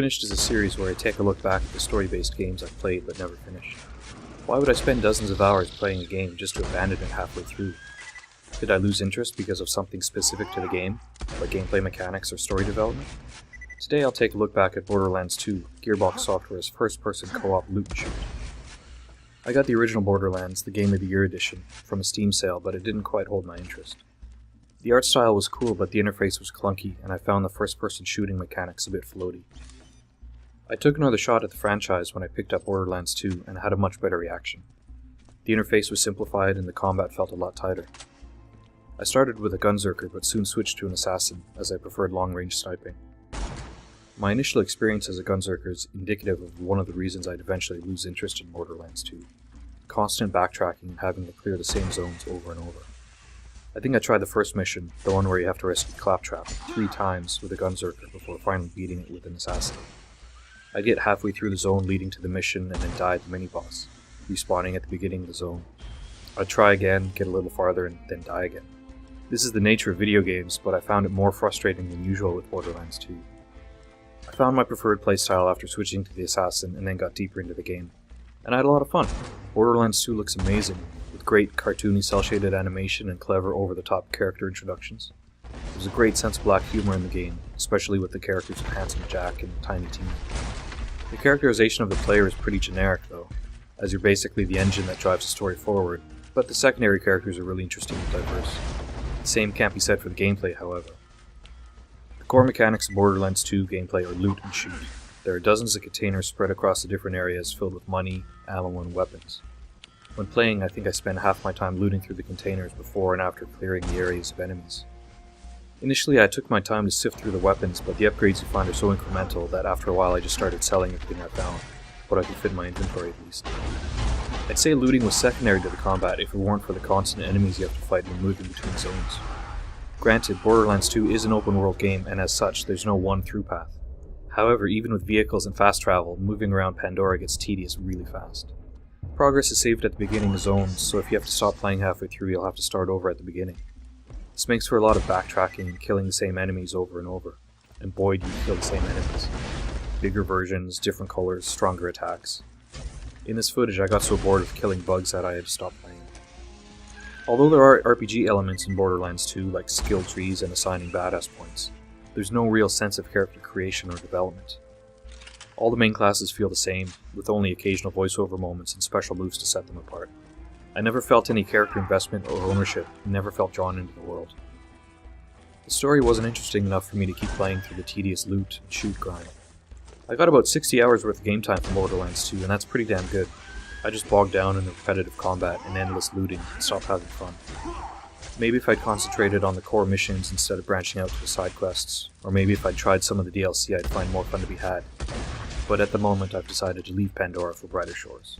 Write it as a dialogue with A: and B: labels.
A: Finished is a series where I take a look back at the story-based games I've played but never finished. Why would I spend dozens of hours playing a game just to abandon it halfway through? Did I lose interest because of something specific to the game, like gameplay mechanics or story development? Today I'll take a look back at Borderlands 2, Gearbox Software's first-person co-op loot and shoot. I got the original Borderlands, the Game of the Year edition, from a Steam sale, but it didn't quite hold my interest. The art style was cool, but the interface was clunky, and I found the first-person shooting mechanics a bit floaty. I took another shot at the franchise when I picked up Borderlands 2 and had a much better reaction. The interface was simplified and the combat felt a lot tighter. I started with a gunzerker but soon switched to an assassin, as I preferred long-range sniping. My initial experience as a gunzerker is indicative of one of the reasons I'd eventually lose interest in Borderlands 2. Constant backtracking and having to clear the same zones over and over. I think I tried the first mission, the one where you have to rescue Claptrap, 3 times with a gunzerker before finally beating it with an assassin. I'd get halfway through the zone leading to the mission and then die at the mini-boss, respawning at the beginning of the zone. I'd try again, get a little farther, and then die again. This is the nature of video games, but I found it more frustrating than usual with Borderlands 2. I found my preferred playstyle after switching to the assassin and then got deeper into the game, and I had a lot of fun. Borderlands 2 looks amazing, with great cartoony cel-shaded animation and clever over-the-top character introductions. There's a great sense of black humor in the game, especially with the characters of Handsome Jack and Tiny Tina. The characterization of the player is pretty generic though, as you're basically the engine that drives the story forward, but the secondary characters are really interesting and diverse. The same can't be said for the gameplay, however. The core mechanics of Borderlands 2 gameplay are loot and shoot. There are dozens of containers spread across the different areas filled with money, ammo, and weapons. When playing, I think I spend half my time looting through the containers before and after clearing the areas of enemies. Initially, I took my time to sift through the weapons, but the upgrades you find are so incremental that after a while I just started selling everything I found, what I could fit in my inventory at least. I'd say looting was secondary to the combat if it weren't for the constant enemies you have to fight when moving between zones. Granted, Borderlands 2 is an open world game, and as such, there's no one through path. However, even with vehicles and fast travel, moving around Pandora gets tedious really fast. Progress is saved at the beginning of zones, so if you have to stop playing halfway through, you'll have to start over at the beginning. This makes for a lot of backtracking and killing the same enemies over and over, and boy do you kill the same enemies. Bigger versions, different colors, stronger attacks. In this footage I got so bored of killing bugs that I had to stop playing. Although there are RPG elements in Borderlands 2 like skill trees and assigning badass points, there's no real sense of character creation or development. All the main classes feel the same, with only occasional voiceover moments and special moves to set them apart. I never felt any character investment or ownership, and never felt drawn into the world. The story wasn't interesting enough for me to keep playing through the tedious loot and shoot grind. I got about 60 hours worth of game time from Borderlands 2, and that's pretty damn good. I just bogged down in the repetitive combat and endless looting and stopped having fun. Maybe if I'd concentrated on the core missions instead of branching out to the side quests, or maybe if I'd tried some of the DLC I'd find more fun to be had. But at the moment I've decided to leave Pandora for brighter shores.